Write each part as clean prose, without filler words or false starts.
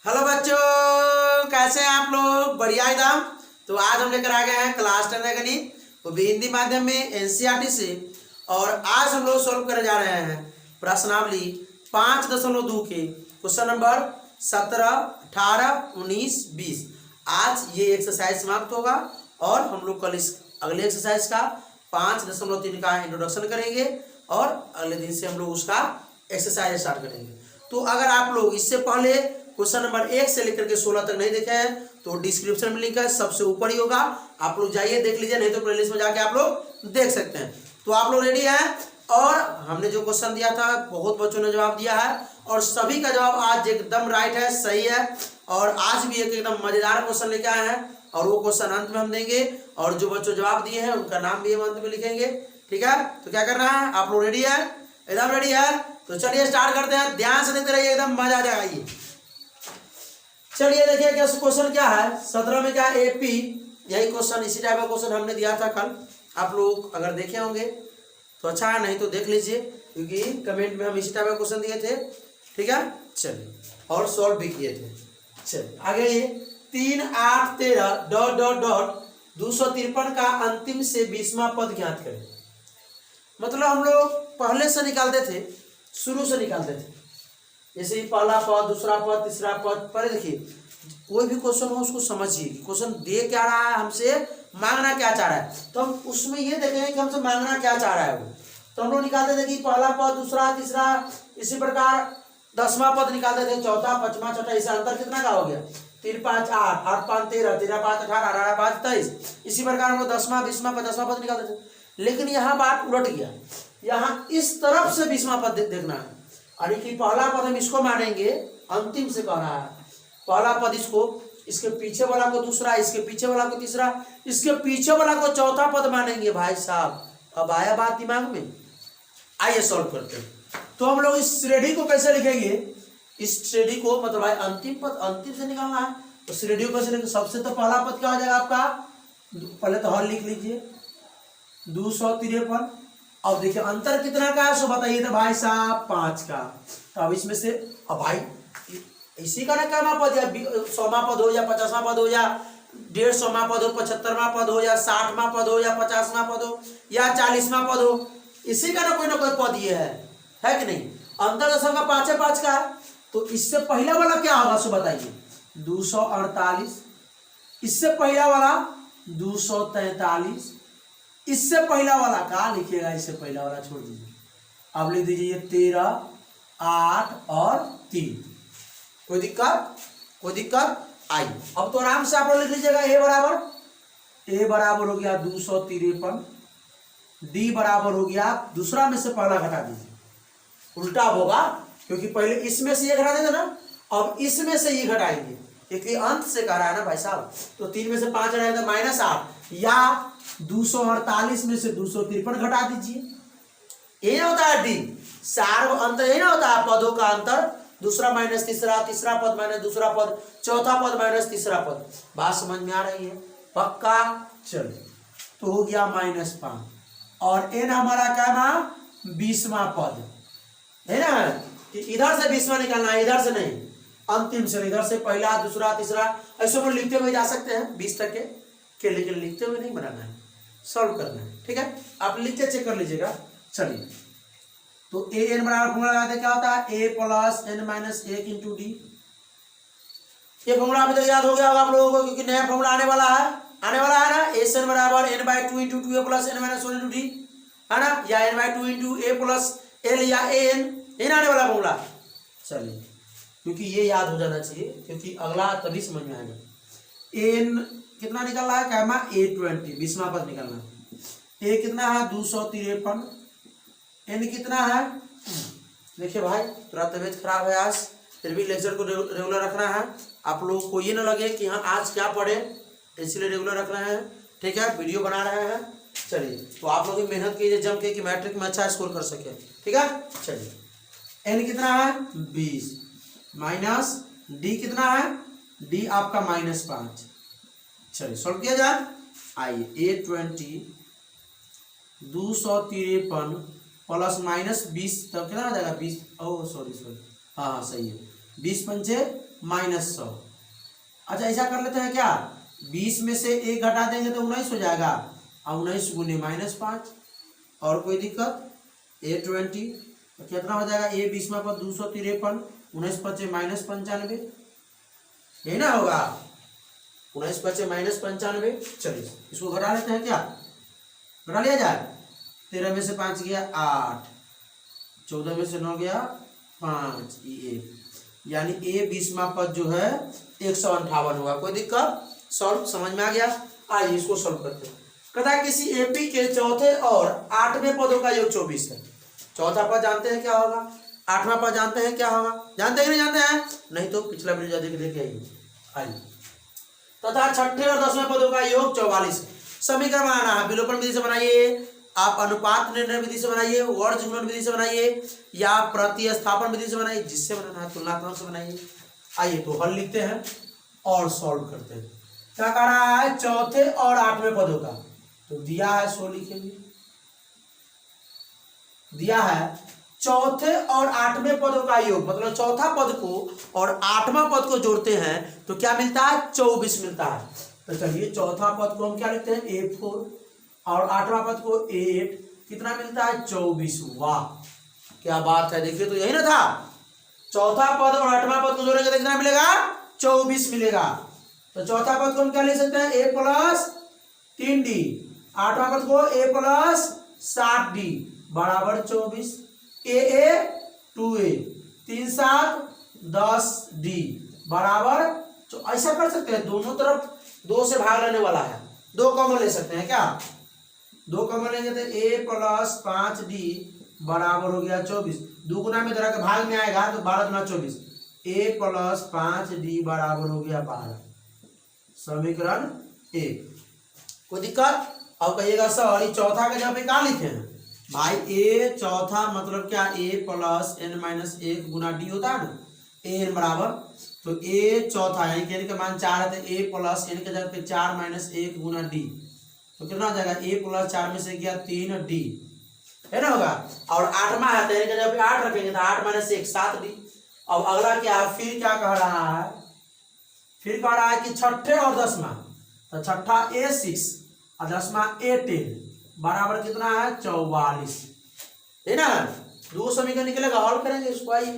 Hello बच्चों, कैसे हैं आप लोग? बढ़िया एकदम। तो आज हम लेकर आ गए हैं क्लास 10 का गणित, वो भी हिंदी माध्यम में एनसीईआरटी से। और आज हम लोग सॉल्व करने जा रहे हैं प्रश्नावली 5.2 के क्वेश्चन नंबर 17, 18, 19, 20। आज ये एक्सरसाइज समाप्त होगा और हम लोग कल इस अगले एक्सरसाइज का 5.3 का इंट्रोडक्शन करेंगे और अगले दिन से हम लोग उसका एक्सरसाइज स्टार्ट करेंगे। तो अगर आप लोग इससे पहले क्वेश्चन नंबर 1 से लेकर के 16 तक नहीं देखे हैं तो डिस्क्रिप्शन में लिंक है, सबसे ऊपर ही होगा, आप लोग जाइए देख लीजिए, नहीं तो प्लेलिस्ट में जाके आप लोग देख सकते हैं। तो आप लोग रेडी हैं? और हमने जो क्वेश्चन दिया था बहुत बच्चों ने जवाब दिया है और सभी का जवाब आज एकदम राइट है, सही है। और आज भी एक एकदम मजेदार क्वेश्चन लेके आए हैं और वो क्वेश्चन अंत में हम देंगे और जो बच्चों जवाब दिए हैं उनका नाम भी हम अंत में लिखेंगे। ठीक है, तो क्या करना है, आप लोग रेडी है? एकदम रेडी है? तो चलिए स्टार्ट करते हैं, ध्यान से देखते रहिए, एकदम मजा आ जाएगा। ये चलिए देखिए क्या क्वेश्चन क्या है 17 में, क्या एपी, यही क्वेश्चन, इसी टाइप का क्वेश्चन हमने दिया था कल। आप लोग अगर देखे होंगे तो अच्छा है, नहीं तो देख लीजिए क्योंकि कमेंट में हम इसी टाइप का क्वेश्चन दिए थे। ठीक है, चलिए, और सॉल्व भी किए थे। चलिए आगे, ये 3, 8, 13 डॉट डॉट डॉट 253 का अंतिम से 20वां पद ज्ञात करें। मतलब हम लोग पहले से निकालते थे, शुरू से निकालते थे, जैसे पहला पद, दूसरा पद, तीसरा पद। पहले देखिए, कोई भी क्वेश्चन हो उसको समझिए कि क्वेश्चन दे क्या रहा है, हमसे मांगना क्या चाह रहा है, तो हम उसमें ये देखेंगे कि हमसे मांगना क्या चाह रहा है वो। तो हम लोग निकालते थे कि पहला पद, दूसरा, तीसरा, इसी प्रकार 10वां पद निकालते थे, चौथा, 5वां, छठा। इसका अंतर कितना का हो गया? 3, 5, 8, 8, 5, 13, 13, 5, 18, 18, 5, 23। इसी प्रकार हम लोग 10वां, 20वां, 50वां पद निकालते थे। लेकिन यहाँ बात उलट गया, यहाँ इस तरफ से 20वां पद देखना है। यानी कि पहला पद हम इसको मानेंगे, अंतिम से कह रहा है, पहला पद इसको, इसके पीछे वाला को दूसरा, इसके पीछे वाला को तीसरा, इसके पीछे वाला को चौथा पद मानेंगे। भाई साहब, अब आया बात दिमाग में? आइए सॉल्व करते हैं। तो हम लोग इस श्रेणी को कैसे लिखेंगे? इस श्रेणी को मतलब भाई अंतिम पद अंतिम से निकालना है, तो श्रेणी को कैसे लिखेंगे? सबसे तो पहला पद क्या हो जाएगा आपका, पहले तो हल लिख लीजिए, 253। अब देखिए अंतर कितना का है सो बताइए तो भाई साहब 5 का। तो अब इसमें से, अब भाई इसी का ना क्या पद, या 100वां पद हो या 50वां पद हो या 150वां पद हो, 75वां पद हो या 60वां पद हो या 50वां पद हो या 40वां पद हो, इसी का ना कोई पद ये है कि नहीं? अंतर दशम का 5 है, 5 का है। तो इससे पहला वाला क्या होगा सो बताइए? 248। इससे पहला वाला 243। इससे पहला वाला कहाँ लिखिएगा? इससे पहला वाला छोड़ दीजिए, अब लिख दीजिए 13, 8 और 3। कोई दिक्कत आई? अब तो आराम से आप लोग लिख लीजिएगा। ए बराबर हो गया 253, डी बराबर हो गया, दूसरा में से पहला घटा दीजिए, उल्टा होगा क्योंकि पहले इसमें से ये घटा देंगे ना, अब इसमें से ये घटाएंगे क्योंकि अंत से कह रहा है ना भाई साहब। तो 3 में से 5 घटाएंगे तो -8, या 248 में से 253 घटा दीजिए। ये होता है डी, सार अंतर यही ना होता है, पदों का अंतर, दूसरा माइनस तीसरा, तीसरा पद माइनस दूसरा पद, चौथा पद माइनस तीसरा पद। बात समझ में आ रही है? पक्का? चलिए, तो हो गया -5 और एन हमारा क्या ना 20वां पद है ना, कि इधर से 20वां निकालना है, इधर से नहीं, अंतिम से, इधर से पहला, दूसरा, तीसरा, ऐसे हम लिखते हुए जा सकते हैं 20 तक के, लेकिन लिखते हुए नहीं बनाना है, सॉल्व करना है। ठीक है, आप लिख के चेक कर लीजिएगा। चलिए, तो ए एन बराबर फॉर्मूला लगाते क्या होता है? A plus n minus 1 into d. ये फॉर्मूला अभी तक याद हो गया होगा आप लोगों को क्योंकि नया फॉर्मूला आने वाला है ना। एस एन बराबर n/2 into 2a plus n minus 1 into D, है ना, या n/2 into a plus l या an, ये आने वाला फॉर्मूला। चलिए, क्योंकि ये याद हो जाना चाहिए क्योंकि अगला तभी समझ में आएगा। एन कितना निकलना है? क्या A20, 20वां पद निकलना है। ए कितना है? 253। एन कितना है? देखिए भाई, थोड़ा तबीयत खराब है आज, फिर भी लेक्चर को रेगुलर रखना है। आप लोगों को ये ना लगे कि हाँ आज क्या पढ़े, इसलिए रेगुलर रख रहे हैं। ठीक है, वीडियो बना रहे हैं। चलिए, तो आप लोग मेहनत कीजिए जम के कि मैट्रिक में अच्छा स्कोर कर सके। ठीक है, चलिए, एन कितना है? 20 माइनस डी कितना है? डी आपका -5। चलिए सॉल्व किया जाए। आइए, A20 253 प्लस -20 तब कितना आ जाएगा? 20, ओह सॉरी, हाँ सही है, 20 पंचे -100। अच्छा ऐसा कर लेते हैं क्या, 20 में से 1 घटा देंगे तो 19 हो जाएगा, और 19 गुने -5। और कोई दिक्कत, A20 तो कितना हो जाएगा, A 20 में 253, 19 पचे -95, यही ना होगा, 19 पचे -95। चलिए इसको घटा लेते हैं क्या, घटा लिया जाए। 13 में से 5 गया 8, 14 में से 9 गया 5, ये यानी A 20वां पद जो है 158 होगा। कोई दिक्कत, सॉल्व समझ में आ गया। आइए इसको सॉल्व करते हैं। कहता है किसी एपी के चौथे और 8वें पदों का योग 24 है। चौथा पद जानते हैं क्या होगा, 8वां पद जानते हैं क्या होगा, जानते हैं कि नहीं जानते हैं, नहीं तो पिछला वीडियो देख लेके आइए। तथा छठे और 10वें पदों का योग 44 है। समीकरण बनाना है, विलोपन विधि से बनाइए, आप अनुपात निर्णय विधि से बनाइए, वर्ग गुणन विधि से बनाइए, या प्रतिस्थापन विधि से बनाइए, जिससे बनाना है तुलनात्मक से बनाइए। आइए तो हल लिखते हैं और सॉल्व करते हैं। क्या कह रहा है, चौथे और 8वें पदों का, तो दिया है 100 लिखेंगे, दिया है चौथे और 8वें पदों का योग, मतलब चौथा पद को और 8वां पद को जोड़ते हैं तो क्या मिलता है, 24 मिलता है। तो चलिए चौथा पद को हम क्या लिखते हैं, A4, और 8वां पद को A8, कितना मिलता है, 24। वाह क्या बात है, देखिए तो यही ना था, चौथा पद और 8वां पद को जोड़ेंगे तो कितना मिलेगा, 24 मिलेगा। तो चौथा पद को हम क्या ले सकते हैं, A + 3D, 8वां पद को A + 7D बराबर 24, AA 2A 3 7 10D बराबर। तो ऐसा कर सकते हैं, दोनों तरफ 2 से भाग लेने वाला है, 2 कॉमन ले सकते हैं क्या, 2 कॉमन लेंगे तो A + 5D बराबर हो गया 24। दुगुना में तरह के भाग में आएगा तो 12 गुना 24, A + 5D बराबर हो गया 12। समीकरण 1। कोई दिक्कत, अब कहिएगा सर चौथा का जगह पे क्या लिखे हैं भाई, A चौथा मतलब क्या, A + n-1 गुना D होता है ना, n बराबर, तो A चौथा यानी कि n का मान 4 है तो A + n के जगह पे 4 - 1 गुना D, तो कितना हो जाएगा, A + 4 में से गया 3D, है ना होगा। और 8वां है तो n के जगह पे 8 रखेंगे तो 8 - 1 7D। अब अगला क्या है, फिर क्या कह रहा है, फिर कह रहा है कि छठे और 10वां, तो छठा A6 और 10वां A10 बराबर कितना है, 44, है ना। 2 समीकरण निकलेगा, हल करेंगे इसको। आइए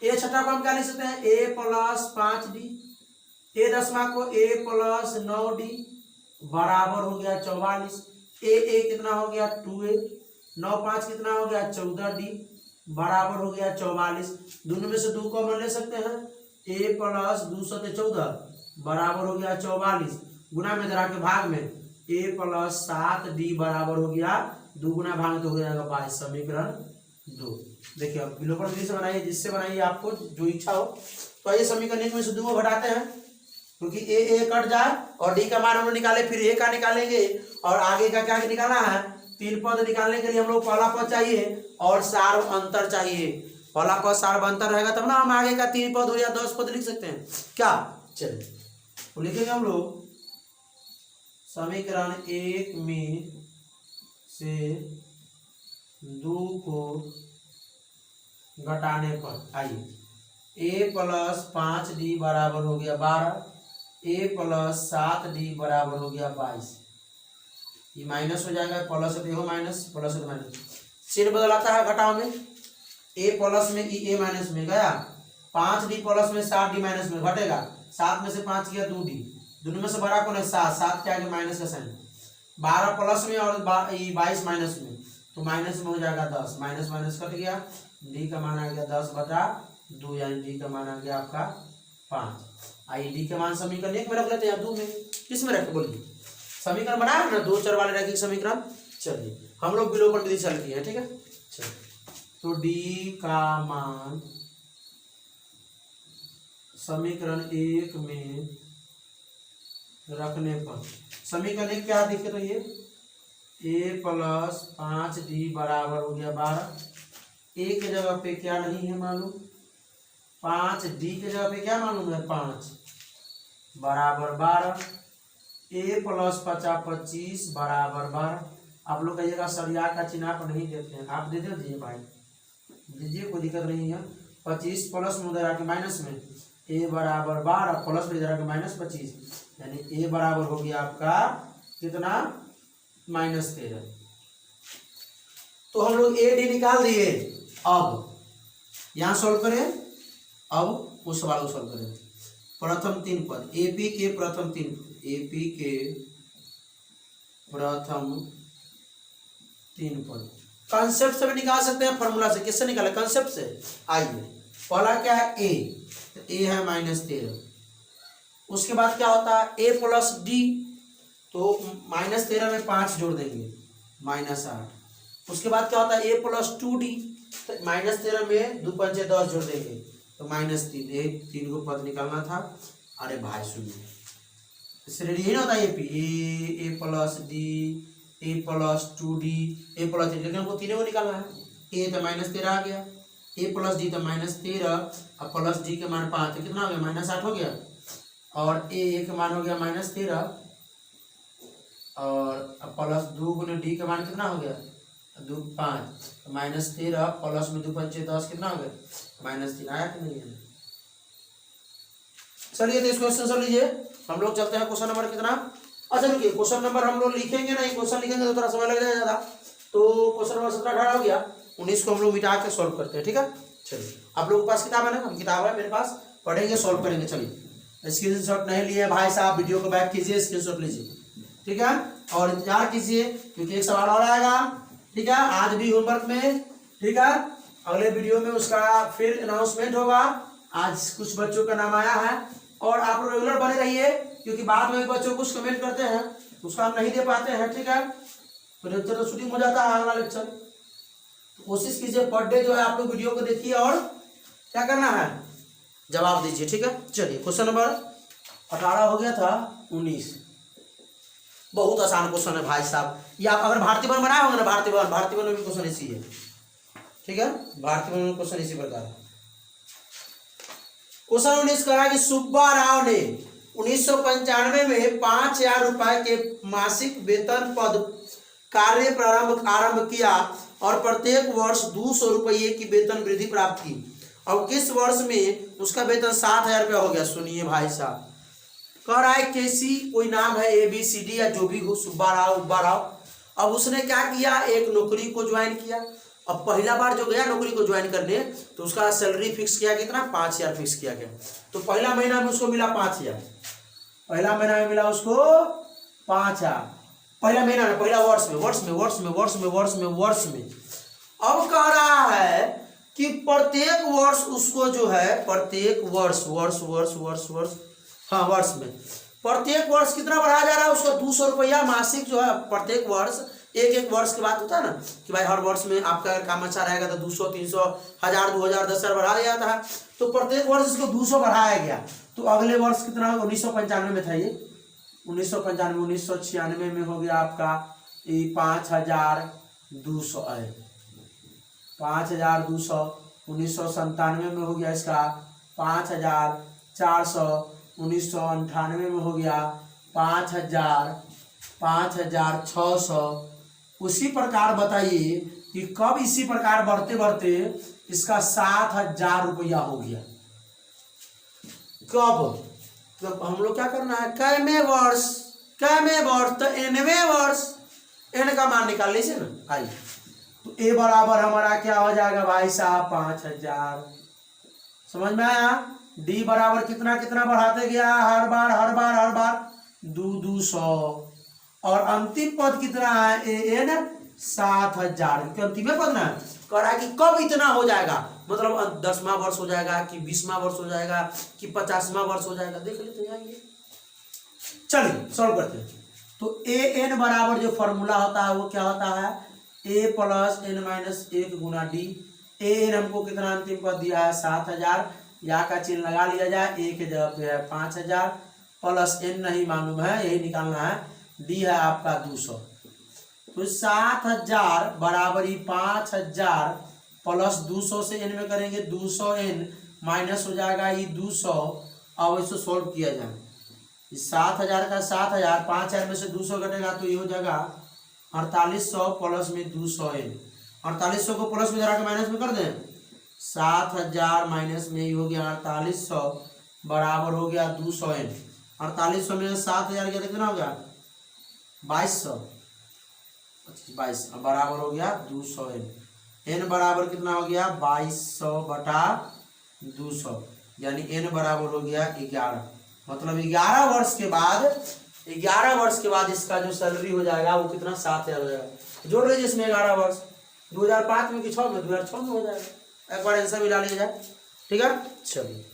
A छठा को हम क्या लिख सकते हैं, A + 5D, A 10वां को A + 9D बराबर हो गया 44, A कितना हो गया 2A, 9 5 कितना हो गया 14D बराबर हो गया 44। दोनों में से 2 कॉमन ले सकते हैं, A + 2 + 14 बराबर हो गया 44, गुना में जरा के भाग में A + 7D बराबर हो गया, 2 गुना भाग में तो हो जाएगा 22। समीकरण 2। देखिए अब विलोपन विधि से बनाइए, जिससे बनाइए आपको जो इच्छा हो। तो ये समीकरण 1 में से 2 को घटाते हैं, क्योंकि A कट जाए और D का मान हम लोग निकाले, फिर A का निकालेंगे और आगे का क्या निकालना है, 3 पद निकालने के लिए हम लोग पहला पद चाहिए और सार्व अंतर चाहिए। पहला पद सार्व अंतर रहेगा तब ना हम आगे का 3 पद हो या 10 पद लिख सकते हैं क्या। चलिए तो लिखेंगे हम लोग समीकरण 1 में से 2 को घटाने पर, आइए A + 5D बराबर हो गया 12, A + 7D बराबर हो गया 22। ये माइनस हो जाएगा, प्लस देखो माइनस, प्लस तो माइनस, चिन्ह बदलाता है घटाव में, A प्लस में A माइनस में गया, 5D प्लस में 7D माइनस में घटेगा, 7 में से 5 गया 2D, दोनों में से बड़ा कौन है 7, 7 के आगे माइनस का साइन, 12 प्लस में और 22 माइनस में, तो माइनस में हो जाएगा 10, माइनस माइनस कट गया, D का मान आ गया 10/2, यानी D का मान आ गया आपका 5। आइए D का मान समीकरण 1 में रख लेते हैं, 2 में किस में रखे बोलिए, समीकरण बना है ना, 2 चर वाले रखेंगे समीकरण। चलिए हम लोग विलोपन विधि चल की है, ठीक है। चलिए तो D का मान समीकरण 1 में रखने पर, समीकरण 1 क्या दिखे तो ये A + 5D बराबर हो गया 12, A के जगह पे क्या नहीं है मालूम 5D के जगह पे क्या मालूम है 5 बराबर 12, A + 50 25 बराबर 12। आप लोग कहिएगा सर यार का चिन्ह आप नहीं देते हैं, आप दे दीजिए भाई, दीजिए कोई दिक्कत नहीं है। 25 प्लस में उधर आके माइनस में ए बराबर 12 प्लस में इधर -25, यानी ए बराबर हो गया आपका कितना -13। तो हम लोग ए डी निकाल दिए। अब यहाँ सॉल्व करें, अब उस सवाल को सॉल्व करें। प्रथम 3 पद एपी के प्रथम 3 पद एपी के प्रथम 3 पद कॉन्सेप्ट से भी निकाल सकते हैं, फॉर्मूला से। किससे निकाले? कॉन्सेप्ट से। आइए, पहला क्या है ए, तो ए है -13। उसके बाद क्या होता है ए प्लस डी, तो -13 में 5 जोड़ देंगे -8। उसके बाद क्या होता है ए प्लस 2d, तो -13 में 2 पंचे 10 जोड़ देंगे तो -3। एक 3 को पद निकालना था। अरे भाई सुनिए, इससे रेडी नहीं होता A P, A plus D, A plus 2d, A plus 3, लेकिन हमको तीनों को निकालना है। ए तो -13 आ गया, ए प्लस डी तो -13 और प्लस डी के मान 5, तो कितना हो गया -8 हो गया। और ए का मान हो गया -13 और प्लस 2 गुने डी का मान कितना हो गया 2 5, तो -13 प्लस में 2 पंचे 10 कितना हो गया -3। आया कि नहीं है? चलिए तो इस क्वेश्चन से लीजिए, हम लोग चलते हैं क्वेश्चन नंबर कितना। अच्छा रुकिए, क्वेश्चन नंबर हम लोग लिखेंगे नहीं, क्वेश्चन लिखेंगे तो थोड़ा समय लग जाएगा ज़्यादा। तो क्वेश्चन नंबर 17 18 हो गया, 19 को हम लोग मिटा के सॉल्व करते हैं, ठीक है। चलिए, आप लोगों के पास किताब है ना? हम किताब है मेरे पास, पढ़ेंगे सॉल्व करेंगे। चलिए, स्क्रीनशॉट नहीं लिए भाई साहब, वीडियो को बैक कीजिए, स्क्रीनशॉट लीजिए, ठीक है। और इंतजार कीजिए क्योंकि एक सवाल और आएगा, ठीक है, आज भी होमवर्क में, ठीक है। अगले वीडियो में उसका फिर अनाउंसमेंट होगा। आज कुछ बच्चों का नाम आया है और आप लोग रेगुलर बने रहिए, क्योंकि बाद में बच्चों कुछ कमेंट करते हैं उसका हम नहीं दे पाते हैं, ठीक है। तो लेक्चर तो शूटिंग हो जाता है अगला लेक्चर। तो कोशिश कीजिए पर डे जो है आप लोग वीडियो को देखिए और क्या करना है, जवाब दीजिए, ठीक है। चलिए, क्वेश्चन नंबर 18 हो गया था, 19 बहुत आसान क्वेश्चन है भाई साहब। ये आप अगर भारतीय वन बनाए होंगे ना, भारतीय वन में भी क्वेश्चन इसी है, ठीक है। भारतीय वन में क्वेश्चन इसी प्रकार है। क्वेश्चन 19 कहा कि सुब्बा राव ने 1995 में 5000 रुपए के मासिक वेतन पद कार्य आरंभ किया और प्रत्येक वर्ष 200 रुपये की वेतन वृद्धि प्राप्त की। अब किस वर्ष में उसका वेतन 7000 रुपया हो गया? सुनिए भाई साहब, कह रहा है केसी, कोई नाम है ABCD या जो भी हो, सुब्बा राव। अब उसने क्या किया, एक नौकरी को ज्वाइन किया। अब पहला बार जो गया नौकरी को ज्वाइन करने, तो उसका सैलरी फिक्स किया कितना 5000 फिक्स किया गया। तो पहला महीना में उसको मिला 5000, पहला महीना में मिला उसको 5000, पहला महीना में, पहला वर्ष में। अब कह रहा है कि प्रत्येक वर्ष उसको जो है, प्रत्येक वर्ष में प्रत्येक वर्ष कितना बढ़ाया जा रहा है उसको 200 रुपया मासिक जो है प्रत्येक वर्ष। एक वर्ष के बाद होता है ना कि भाई हर वर्ष में आपका अगर काम अच्छा रहेगा तो 200 300 1000 2000 10,000 बढ़ा दिया जाता है। तो प्रत्येक वर्ष इसको 200 बढ़ाया गया। तो अगले वर्ष कितना होगा? 1995 में था ये, 1996 में हो गया आपका 5200 है, 5200। 1997 में हो गया इसका 5400, 1998 में हो गया 5600। उसी प्रकार बताइए कि कब इसी प्रकार बढ़ते बढ़ते इसका 7000 रुपया हो गया, कब? तो हम लोग क्या करना है, कैमे वर्ष, तो nवें वर्ष, n का मान निकाल लीजिए ना। आइए, तो a बराबर हमारा क्या हो जाएगा भाई साहब 5000, समझ में आया। d बराबर कितना कितना बढ़ाते गया, हर बार 200। और अंतिम पद कितना है an 7000, क्योंकि अंतिम पद ना कह रहा है कि कब इतना हो जाएगा, मतलब 10वां वर्ष हो जाएगा कि 20वां वर्ष हो जाएगा कि 50वां वर्ष हो जाएगा, देख लेते हैं। चलिए सॉल्व करते हैं। तो an बराबर जो फॉर्मूला होता है वो क्या होता है, a plus n-1 Guna d। an हमको कितना अंतिम पद दिया है 7000, या का चिन्ह लगा लिया जाए, a के जगह पे है 5000 प्लस n नहीं मालूम है, यही निकालना है, d है आपका 200। तो 7000 बराबर 5000 प्लस 200 से n में करेंगे 200n माइनस हो जाएगा ये 200। अब इसको सॉल्व किया जाए, 7000 का 7000, 5000 में से 200 घटेगा तो ये हो जाएगा 4800 प्लस में 200n। 4800 को प्लस में जरा के माइनस में कर दें, 7000 माइनस में ये हो गया 4800 बराबर हो गया 200n। 4800 में 7000 गया तो कितना हो गया 2200, 22 बराबर हो गया 200n। n बराबर कितना हो गया 2200 बटा 200, यानी n बराबर हो गया 11। मतलब 11 वर्ष के बाद, 11 वर्ष के बाद इसका जो सैलरी हो जाएगा वो कितना 7000 हो जाएगा। जोड़ लीजिए इसमें 11 वर्ष, 2005 में कि 6 में, 2006 में हो जाएगा। एक बार आंसर मिला लिया जाए, ठीक है। चलिए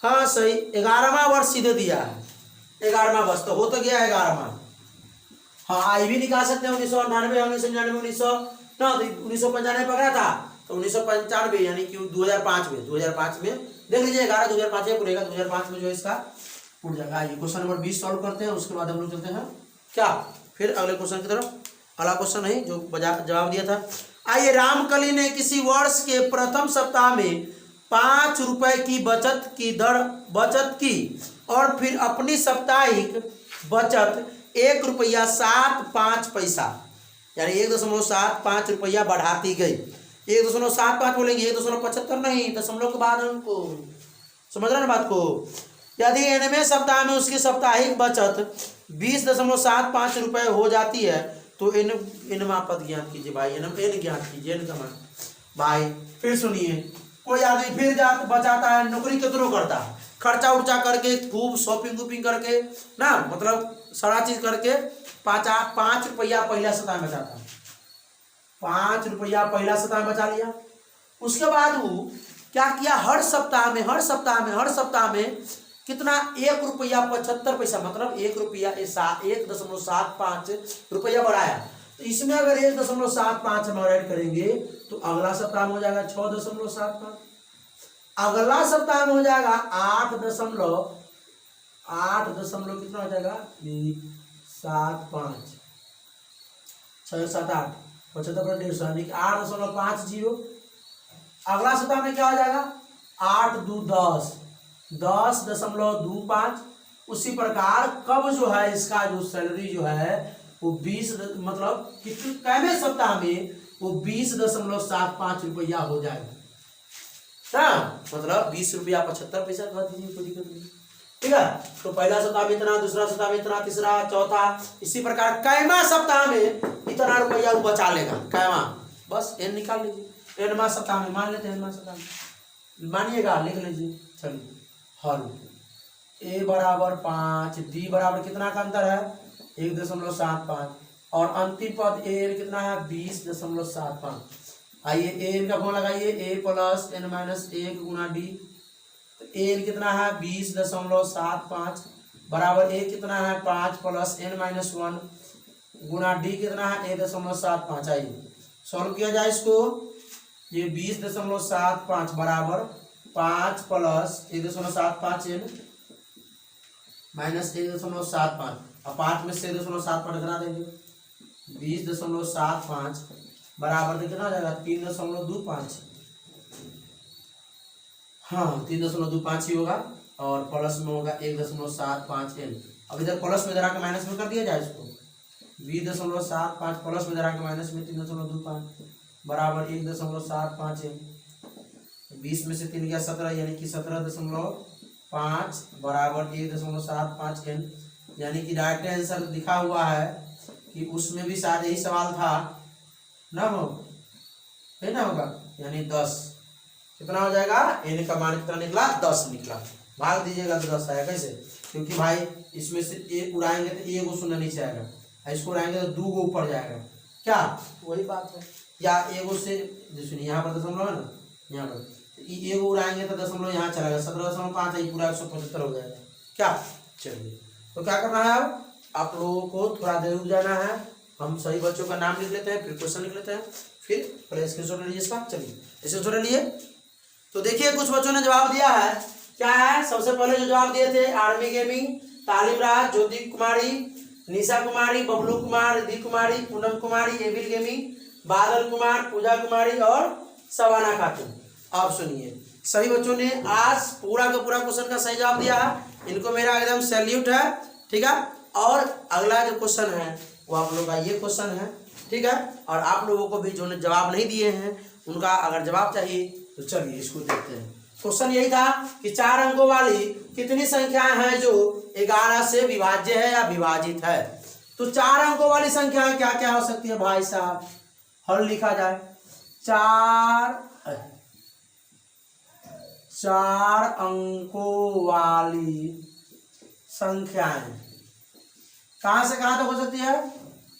हाँ सही, 11वां वर्ष सीधे दिया है, 11वां वर्ष तो हो तो गया 11वां। हाँ आई भी निकाल सकते हैं 1998, 1995 पकड़ा था तो 1995 यानी कि 2005 में देख लीजिए 11 2005 में पूरेगा, 2005 में जो है इसका पूरा जाएगा। आइए क्वेश्चन नंबर 20 सॉल्व करते हैं, उसके बाद हम लोग चलते हैं क्या फिर अगले क्वेश्चन की तरफ। अगला क्वेश्चन नहीं जो जवाब दिया था। आइए, रामकली ने किसी वर्ष के प्रथम सप्ताह में 5 रुपए की बचत की और फिर अपनी साप्ताहिक बचत 1 रुपया 75 पैसा यानी 1.75 रुपया बढ़ाती गई। 1.75 बोलेंगे, 1.75 नहीं, दशमलव के बाद हमको समझ रहे ना बात को। यदि 9वें सप्ताह में उसकी साप्ताहिक बचत 20.75 रुपये हो जाती है तो इनवा पद ज्ञात कीजिए भाई, एन ज्ञात कीजिए, इनका मान भाई। फिर सुनिए, कोई आदमी फिर बचाता है, नौकरी कितनों करता है, खर्चा उर्चा करके खूब शॉपिंग वूपिंग करके ना, मतलब सारा चीज करके 5 रुपया पहला सप्ताह में बचाता है, 5 रुपया पहला सप्ताह में बचा लिया। उसके बाद वो क्या किया, हर सप्ताह में कितना 1 रुपया 75 पैसा, मतलब 1 रुपया 1.75 रुपया बढ़ाया। तो इसमें अगर 1.75 हम ऐड करेंगे तो अगला सप्ताह में हो जाएगा 6.75, अगला सप्ताह में हो जाएगा 8 दशमलव कितना हो जाएगा 75, 6 7 8 75 150 यानी 8.50। अगला सप्ताह में क्या हो जाएगा 8 2 10 10.25। उसी प्रकार कब जो है इसका जो सैलरी जो है वो 20 मतलब कितने सप्ताह में वो 20.75 रुपया हो जाएगा ना, मतलब 20 रुपया 75 पैसा कर दीजिए, कोई दिक्कत नहीं, ठीक है। तो पहला सप्ताह में इतना, दूसरा सप्ताह में इतना, तीसरा चौथा, इसी प्रकार कैमा सप्ताह में इतना रुपया वो बचा लेगा कैमा, बस एन निकाल लीजिए। एनवा सप्ताह में मान लेते हैं, एनवा सप्ताह में मानिएगा, लिख लीजिए। चलिए हल, ए बराबर 5, डी बराबर कितना का अंतर है 1.75 और अंतिम पद ए कितना है 20.75। आइए ए का फॉर्मूला लगाइए, ए प्लस एन माइनस 1 गुना डी। तो ए कितना है 20.75 बराबर ए कितना है 5 प्लस एन माइनस 1 गुना डी कितना है 1.75। आइए सॉल्व किया जाए इसको, ये 20.75 बराबर 5 प्लस 1.75 एन माइनस 1.75 और 5 में से 1.75 घटा देंगे, 20.75 बराबर कितना हो जाएगा 3.25। हाँ 3.25 ही होगा और प्लस में होगा 1.75 एन। अब इधर प्लस में इधर आके माइनस में कर दिया जाए इसको, 20.75 प्लस में इधर आके माइनस में 3.25 बराबर 1.75 एन। 20 में से 3 गया 17 यानी कि 17.5 बराबर 1.75 एन। यानी कि डायरेक्ट आंसर लिखा हुआ है कि उसमें भी शायद यही सवाल था ना, हो है ना, होगा यानी 10। कितना हो जाएगा एन का मान कितना निकला 10 निकला। भाग दीजिएगा तो 10 आएगा कैसे, क्योंकि भाई इसमें से एक उड़ाएंगे तो एक गो शून्य नीचे आएगा, इसको उड़ाएंगे तो 2 गो ऊपर जाएगा, क्या वही बात है। या एगो से सुनिए यहाँ पर दशमलव है ना, यहाँ पर एगो उड़ाएंगे तो दशमलव यहाँ चला गया 17.5 है, पूरा 175 हो जाएगा क्या। चलिए तो क्या करना है, अब आप लोगों को थोड़ा देर रुक जाना है, हम सही बच्चों का नाम लिख लेते हैं, फिर क्वेश्चन लिख लेते हैं, फिर पहले स्क्रीनशॉट ले लीजिए इसका। चलिए स्क्रीनशॉट ले लिए। तो देखिए कुछ बच्चों ने जवाब दिया है, क्या है, सबसे पहले जो जवाब दिए थे आर्मी गेमिंग, तालिम राज, ज्योति कुमारी, निशा कुमारी, बबलू कुमार, रिधि कुमारी, पूनम कुमारी, एविल गेमिंग, बादल कुमार, पूजा कुमारी और सवाना खातून। आप सुनिए सभी बच्चों ने आज पूरा का पूरा क्वेश्चन का सही जवाब दिया है, इनको मेरा एकदम सैल्यूट है, ठीक है। और अगला जो क्वेश्चन है वो आप लोगों का ये क्वेश्चन है, ठीक है। और आप लोगों को भी जो ने जवाब नहीं दिए हैं उनका अगर जवाब चाहिए तो चलिए इसको देखते हैं। क्वेश्चन यही था कि 4 अंकों वाली कितनी संख्याएं हैं जो 11 से विभाज्य है या विभाजित है। तो 4 अंकों वाली संख्याएं क्या क्या हो सकती है भाई साहब, हल लिखा जाए। 4 अंकों वाली संख्याएं कहां से कहां तक हो सकती है,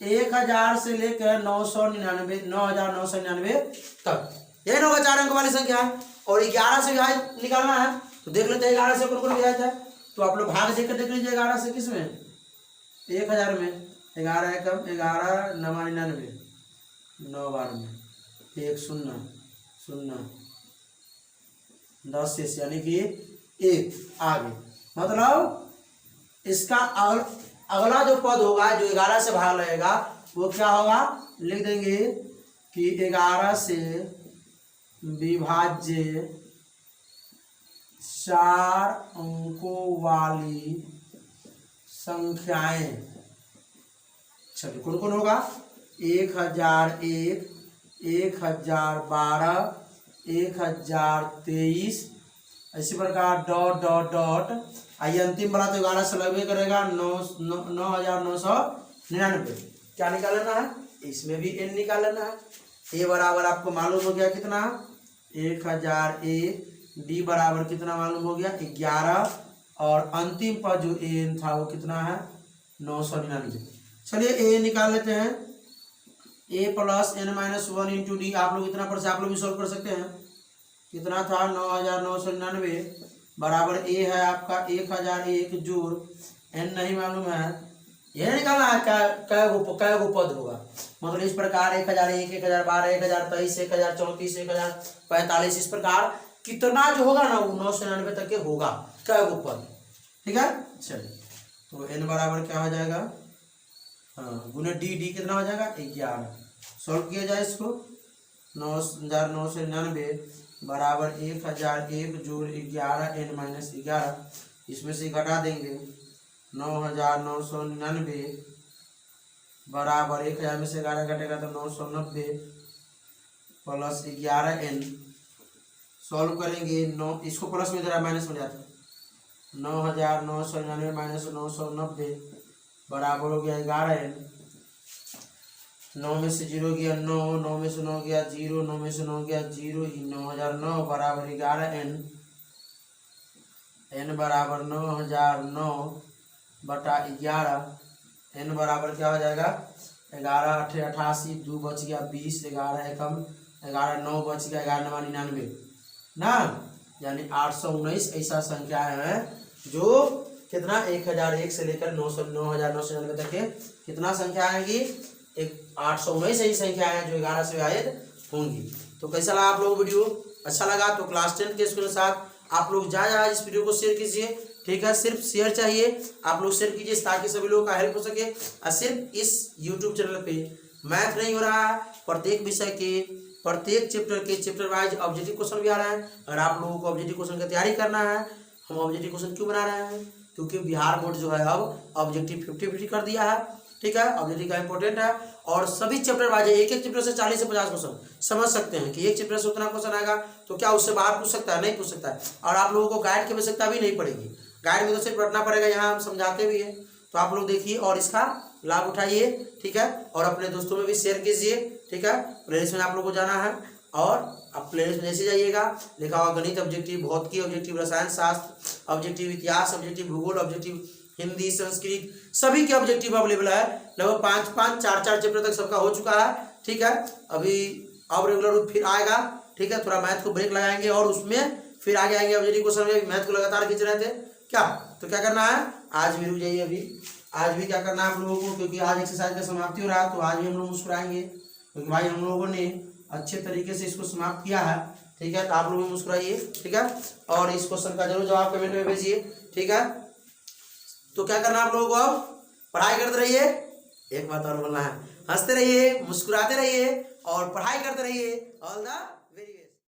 1000 से लेकर 9999 तक, यही ना होगा 4 अंकों वाली संख्या है। और 11 से विभाजित निकालना है तो देख लेते हैं 11 से कौन कौन विभाजित है। तो आप लोग भाग देकर देख लीजिए 11 से किस में, 1000 में 11 एकम 11 99 9 बार में 1 0 0 10 शेष यानी कि 1 आगे, मतलब इसका अगला जो पद होगा जो 11 से भाग लगेगा वो क्या होगा, लिख देंगे कि 11 से विभाज्य 4 अंकों वाली संख्याएं। चलिए कौन कौन होगा, 1001, 1012, 1023, इसी प्रकार डॉट डॉट डॉट। आइए अंतिम वाला तो 11 से लगभग करेगा 9999। क्या निकाल लेना है, इसमें भी n निकाल लेना है। a बराबर आपको मालूम हो गया कितना, 1001, d बराबर कितना मालूम हो गया 11, और अंतिम पद जो n था वो कितना है 999। चलिए a निकाल लेते हैं, a plus n-1 into D. आप लोग इतना पर से आप लोग भी सॉल्व कर सकते हैं। कितना था 9999 बराबर a है आपका 1001 जोड़ n नहीं मालूम है, यह निकालना है कै गो पद होगा। मतलब इस प्रकार 1001, 1012, 1023, 1034, 1045, इस प्रकार कितना जो होगा ना वो 999 तक के होगा कै गो पद, ठीक है। चलिए तो n बराबर क्या हो जाएगा, हाँ गुने डी, डी कितना हो जाएगा 11। सॉल्व किया जाए इसको, 9999 बराबर 1001 जोड़ 11 n-11, इसमें से घटा देंगे 9999 बराबर 1000 में से 11 घटेगा तो 990 प्लस 11n। सॉल्व करेंगे 9, इसको प्लस में जरा माइनस में जाता है, 9999 माइनस 990 बराबर हो गया 11n। 9 में से 0 गया 9, 9 में से 9 गया 0, 9 में से 9 गया 0, 9009 बराबर 11n। n बराबर 9009 बटा 11, n बराबर क्या हो जाएगा 11 8 88, 2 बच गया 20, 11 एकम 11 9 बच गया 11 99 ना, यानी 819 ऐसा संख्याएं हैं जो कितना 1001 से लेकर 9999 तक के कितना संख्या आएगी, 819 ऐसी संख्या है जो 11 से विभाजित होंगी। तो कैसा लगा आप लोगों को वीडियो, अच्छा लगा तो क्लास 10 के स्कूल के साथ आप लोग जहाँ इस वीडियो को शेयर कीजिए, ठीक है। सिर्फ शेयर चाहिए, आप लोग शेयर कीजिए ताकि सभी लोगों का हेल्प हो सके। और सिर्फ इस यूट्यूब चैनल पे मैथ नहीं हो रहा है, प्रत्येक विषय के प्रत्येक चैप्टर वाइज ऑब्जेक्टिव क्वेश्चन भी आ रहा है। अगर आप लोगों को ऑब्जेक्टिव क्वेश्चन की तैयारी करना है, हम ऑब्जेक्टिव क्वेश्चन क्यों बना रहे हैं, क्योंकि बिहार बोर्ड जो है अब ऑब्जेक्टिव 50-50 कर दिया है, ठीक है। ऑब्जेक्टिव का इंपॉर्टेंट है और सभी चैप्टर वाइज एक चैप्टर से 40 से 50 क्वेश्चन समझ सकते हैं कि एक चैप्टर से उतना क्वेश्चन आएगा तो क्या उससे बाहर पूछ सकता है, नहीं पूछ सकता है। और आप लोगों को गाइड की आवश्यकता भी नहीं पड़ेगी, गाइड में तो सिर्फ पढ़ना पड़ेगा, यहाँ हम समझाते भी हैं। तो आप लोग देखिए और इसका लाभ उठाइए, ठीक है। और अपने दोस्तों में भी शेयर कीजिए, ठीक है। प्लेलिस्ट में आप लोग को जाना है और आप प्लेलिस्ट में जैसे जाइएगा लिखा हुआ गणित ऑब्जेक्टिव, भौतिकी ऑब्जेक्टिव, रसायन शास्त्र ऑब्जेक्टिव, इतिहास ऑब्जेक्टिव, भूगोल ऑब्जेक्टिव, हिंदी, संस्कृत सभी के ऑब्जेक्टिव अवेलेबल है। लगभग 5-5 4-4 चैप्टर तक सबका हो चुका है, ठीक है। अभी अब रेगुलर रूप फिर आएगा, ठीक है। थोड़ा मैथ को ब्रेक लगाएंगे और उसमें फिर आगे आएंगे ऑब्जेक्टिव क्वेश्चन में। मैथ को लगातार खींच रहे थे क्या, तो क्या करना है आज भी रुक जाइए, अभी आज भी क्या करना है आप लोगों को, क्योंकि आज एक्सरसाइज का समाप्ति हो रहा है तो आज भी हम लोग मुस्कुराएंगे, क्योंकि भाई हम लोगों ने अच्छे तरीके से इसको समाप्त किया है, ठीक है। तो आप लोग भी मुस्कुराइए, ठीक है। और इस क्वेश्चन का जरूर जवाब कमेंट में भेजिए, ठीक है। तो क्या करना आप लोगों को, अब पढ़ाई करते रहिए, एक बात और बोलना है, हंसते रहिए, मुस्कुराते रहिए और पढ़ाई करते रहिए। All the